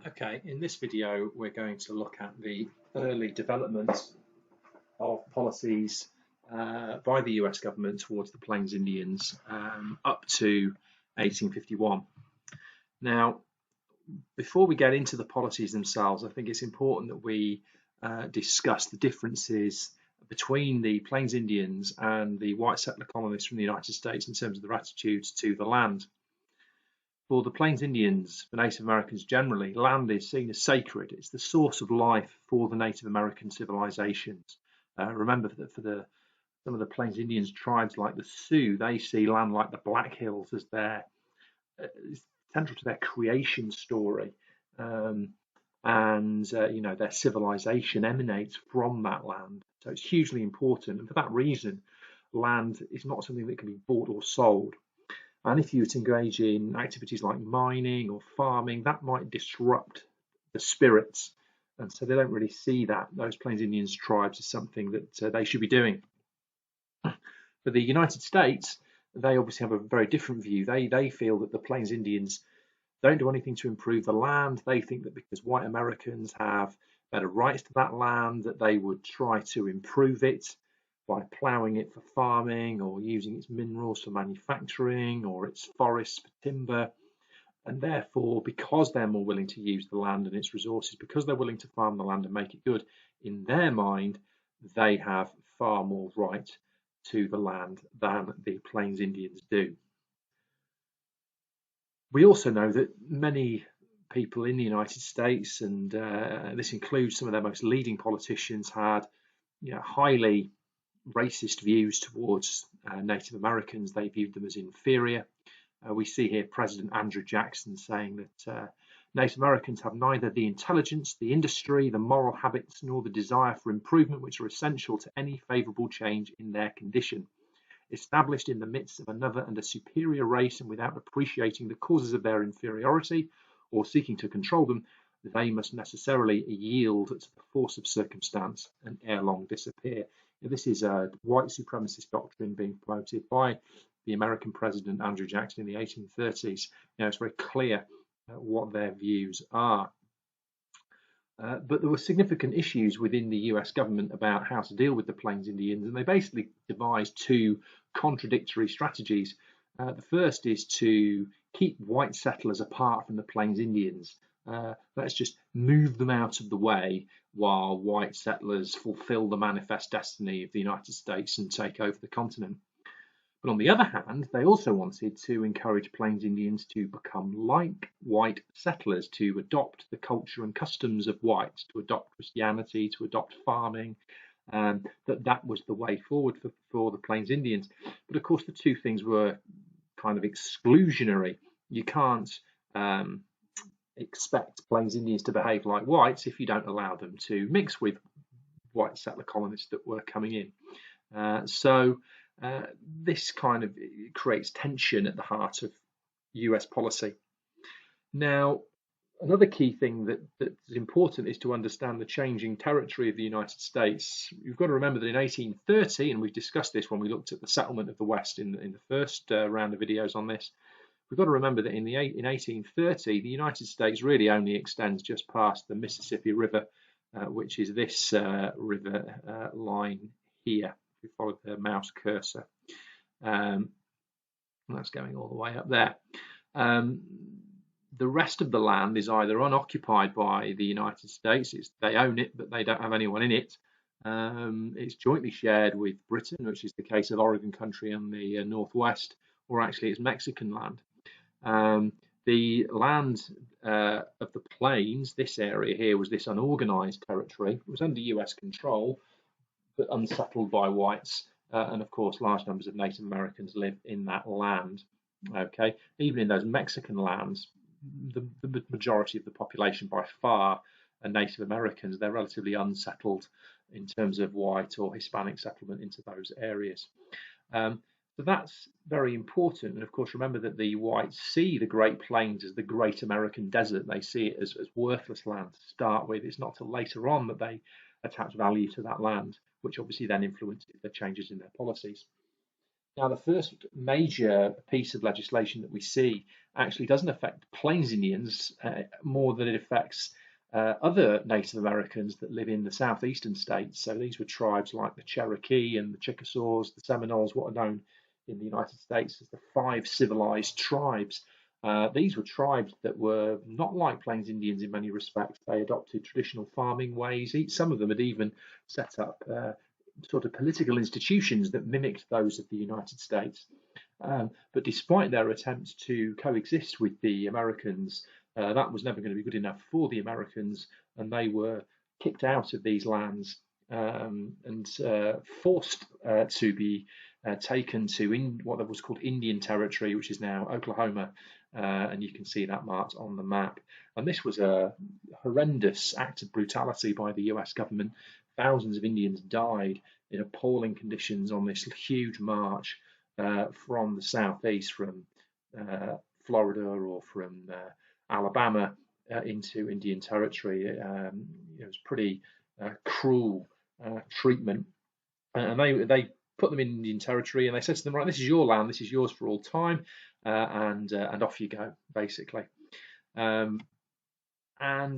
Okay, in this video, we're going to look at the early development of policies by the US government towards the Plains Indians up to 1851. Now, before we get into the policies themselves, I think it's important that we discuss the differences between the Plains Indians and the white settler colonists from the United States in terms of their attitudes to the land. For the Plains Indians, for Native Americans generally, land is seen as sacred. It's the source of life for the Native American civilizations. Remember that for some of the Plains Indians tribes like the Sioux, they see land like the Black Hills as their central to their creation story. Their civilization emanates from that land. So it's hugely important. And for that reason, land is not something that can be bought or sold. And if you were to engage in activities like mining or farming, that might disrupt the spirits. And so they don't really see those Plains Indians tribes as something that they should be doing. For the United States, they obviously have a very different view. They feel that the Plains Indians don't do anything to improve the land. They think that because white Americans have better rights to that land, that they would try to improve it by ploughing it for farming or using its minerals for manufacturing or its forests for timber. And therefore, because they're more willing to use the land and its resources, because they're willing to farm the land and make it good, in their mind, they have far more right to the land than the Plains Indians do. We also know that many people in the United States, and this includes some of their most leading politicians, had highly racist views towards Native Americans. They viewed them as inferior. We see here President Andrew Jackson saying that Native Americans have neither the intelligence, the industry, the moral habits, nor the desire for improvement which are essential to any favorable change in their condition. Established in the midst of another and a superior race, and without appreciating the causes of their inferiority or seeking to control them, they must necessarily yield to the force of circumstance and ere long disappear. This is a white supremacist doctrine being promoted by the American president Andrew Jackson in the 1830s. It's very clear what their views are. But there were significant issues within the US government about how to deal with the Plains Indians, and they basically devised two contradictory strategies. The first is to keep white settlers apart from the Plains Indians. Let's just move them out of the way while white settlers fulfill the manifest destiny of the United States and take over the continent. But on the other hand, they also wanted to encourage Plains Indians to become like white settlers, to adopt the culture and customs of whites, to adopt Christianity, to adopt farming, that was the way forward for the Plains Indians. But of course, the two things were kind of exclusionary. You can't expect Plains Indians to behave like whites if you don't allow them to mix with white settler colonists that were coming in. This kind of creates tension at the heart of US policy. Now, another key thing that's important is to understand the changing territory of the United States. You've got to remember that in 1830, and we've discussed this when we looked at the settlement of the West in the first round of videos on this, we've got to remember that in 1830, the United States really only extends just past the Mississippi River, which is this river line here. If you follow the mouse cursor, that's going all the way up there. The rest of the land is either unoccupied by the United States, they own it, but they don't have anyone in it. It's jointly shared with Britain, which is the case of Oregon country and the Northwest, or actually it's Mexican land. The land of the plains, this area here, was this unorganized territory. It was under US control, but unsettled by whites, and of course large numbers of Native Americans live in that land. Okay, even in those Mexican lands, the majority of the population by far are Native Americans. They're relatively unsettled in terms of white or Hispanic settlement into those areas. So that's very important. And of course, remember that the whites see the Great Plains as the Great American Desert. They see it as worthless land to start with. It's not till later on that they attach value to that land, which obviously then influences the changes in their policies. Now, the first major piece of legislation that we see actually doesn't affect Plains Indians more than it affects other Native Americans that live in the southeastern states. So these were tribes like the Cherokee and the Chickasaws, the Seminoles, what are known in the United States as the five civilized tribes. These were tribes that were not like Plains Indians in many respects. They adopted traditional farming ways. Some of them had even set up sort of political institutions that mimicked those of the United States. But despite their attempts to coexist with the Americans, that was never going to be good enough for the Americans, and they were kicked out of these lands and forced to be taken to what was called Indian Territory, which is now Oklahoma, and you can see that marked on the map. And this was a horrendous act of brutality by the US government. Thousands of Indians died in appalling conditions on this huge march from the southeast, from Florida or from Alabama into Indian Territory. It was pretty cruel treatment, and they put them in Indian Territory, and they said to them, right, this is your land, this is yours for all time, and off you go, basically. And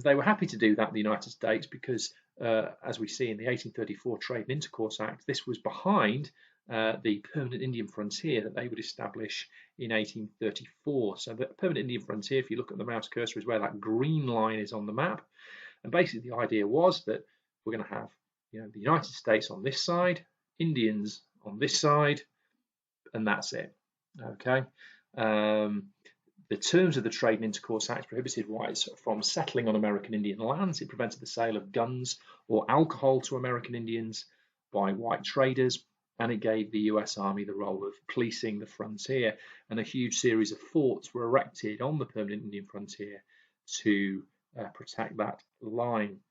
they were happy to do that in the United States because, as we see in the 1834 Trade and Intercourse Act, this was behind the permanent Indian frontier that they would establish in 1834. So the permanent Indian frontier, if you look at the mouse cursor, is where that green line is on the map. And basically the idea was that we're going to have the United States on this side, Indians on this side, and that's it. Okay. The terms of the Trade and Intercourse Act prohibited whites from settling on American Indian lands. It prevented the sale of guns or alcohol to American Indians by white traders, and it gave the US Army the role of policing the frontier. And a huge series of forts were erected on the permanent Indian frontier to protect that line.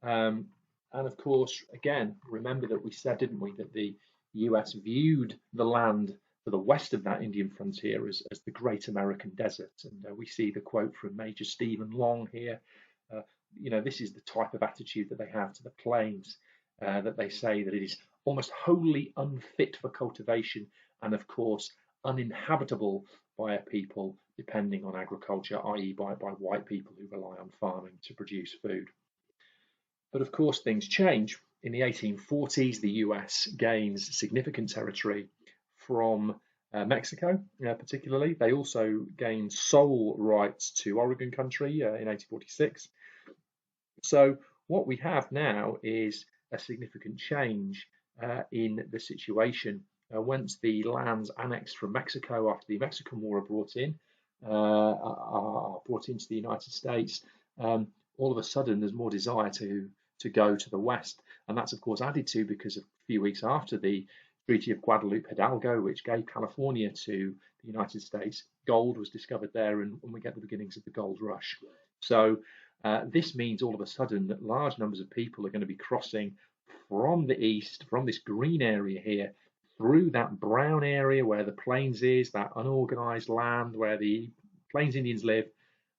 And of course, again, remember that we said, didn't we, that the US viewed the land to the west of that Indian frontier as the Great American Desert. And we see the quote from Major Stephen Long here. This is the type of attitude that they have to the plains, that they say that it is almost wholly unfit for cultivation and, of course, uninhabitable by a people depending on agriculture, i.e. by white people who rely on farming to produce food. But of course, things change. In the 1840s, the US gains significant territory from Mexico, particularly. They also gained sole rights to Oregon country in 1846. So what we have now is a significant change in the situation. Once the lands annexed from Mexico after the Mexican War are brought into the United States, all of a sudden there's more desire to go to the west, and that's of course added to because a few weeks after the Treaty of Guadalupe Hidalgo, which gave California to the United States, gold was discovered there, and we get the beginnings of the gold rush. So this means all of a sudden that large numbers of people are going to be crossing from the east, from this green area here, through that brown area where the plains is, that unorganized land where the Plains Indians live,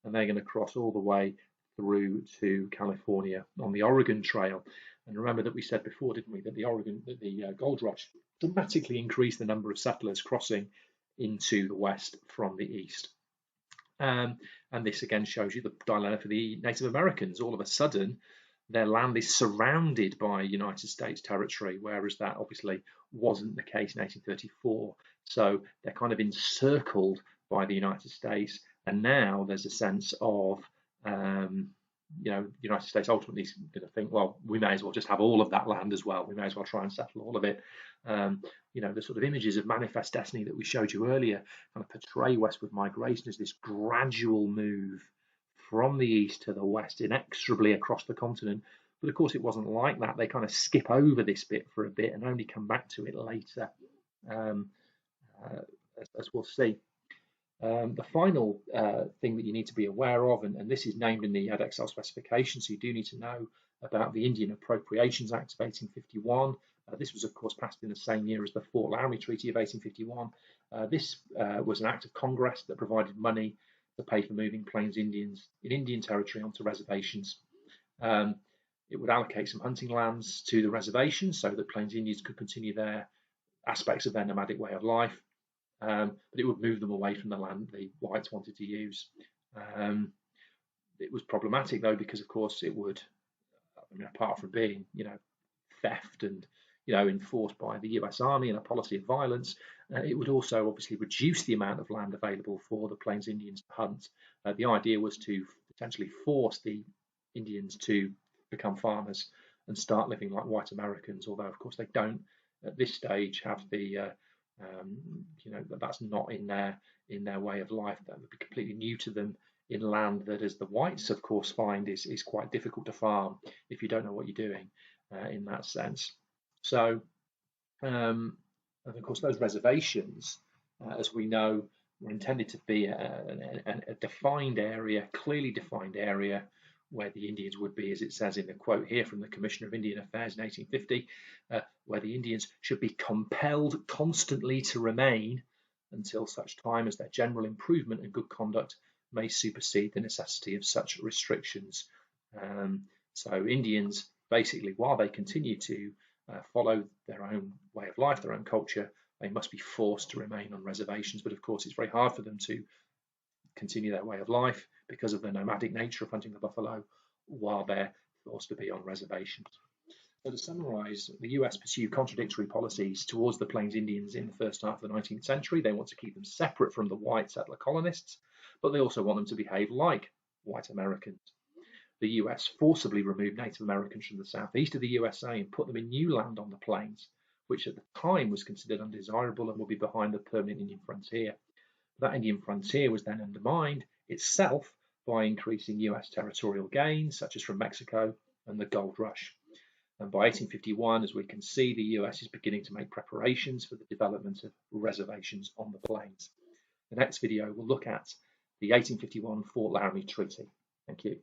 and they're going to cross all the way through to California on the Oregon Trail. And remember that we said before, didn't we, that the gold rush dramatically increased the number of settlers crossing into the west from the east. And this again shows you the dilemma for the Native Americans. All of a sudden, their land is surrounded by United States territory, whereas that obviously wasn't the case in 1834. So they're kind of encircled by the United States, and now there's a sense of the United States ultimately is going to think, well, we may as well just have all of that land as well. We may as well try and settle all of it. The sort of images of manifest destiny that we showed you earlier kind of portray westward migration as this gradual move from the east to the west, inexorably across the continent. But of course, it wasn't like that. They kind of skip over this bit for a bit and only come back to it later, as we'll see. The final thing that you need to be aware of, and this is named in the Edexcel specification, so you do need to know about the Indian Appropriations Act of 1851. This was, of course, passed in the same year as the Fort Laramie Treaty of 1851. This was an act of Congress that provided money to pay for moving Plains Indians in Indian Territory onto reservations. It would allocate some hunting lands to the reservations so that Plains Indians could continue their aspects of their nomadic way of life. but it would move them away from the land the whites wanted to use. It was problematic though, because of course it would, I mean, apart from being, theft and, enforced by the US Army and a policy of violence, it would also obviously reduce the amount of land available for the Plains Indians to hunt. The idea was to potentially force the Indians to become farmers and start living like white Americans, although of course they don't at this stage have the, that's not in their way of life. That would be completely new to them in land that, as the whites of course find, is quite difficult to farm if you don't know what you're doing in that sense. So, and of course, those reservations, as we know, were intended to be a defined area, clearly defined area, where the Indians would be, as it says in the quote here from the Commissioner of Indian Affairs in 1850, where the Indians should be compelled constantly to remain until such time as their general improvement and good conduct may supersede the necessity of such restrictions. So Indians, basically, while they continue to follow their own way of life, their own culture, they must be forced to remain on reservations. But of course, it's very hard for them to continue their way of life because of the nomadic nature of hunting the buffalo while they're forced to be on reservations. So to summarize, the US pursued contradictory policies towards the Plains Indians in the first half of the 19th century. They want to keep them separate from the white settler colonists, but they also want them to behave like white Americans. The US forcibly removed Native Americans from the southeast of the USA and put them in new land on the plains, which at the time was considered undesirable and would be behind the permanent Indian frontier. That Indian frontier was then undermined itself by increasing US territorial gains, such as from Mexico and the gold rush. And by 1851, as we can see, the US is beginning to make preparations for the development of reservations on the plains. The next video will look at the 1851 Fort Laramie Treaty. Thank you.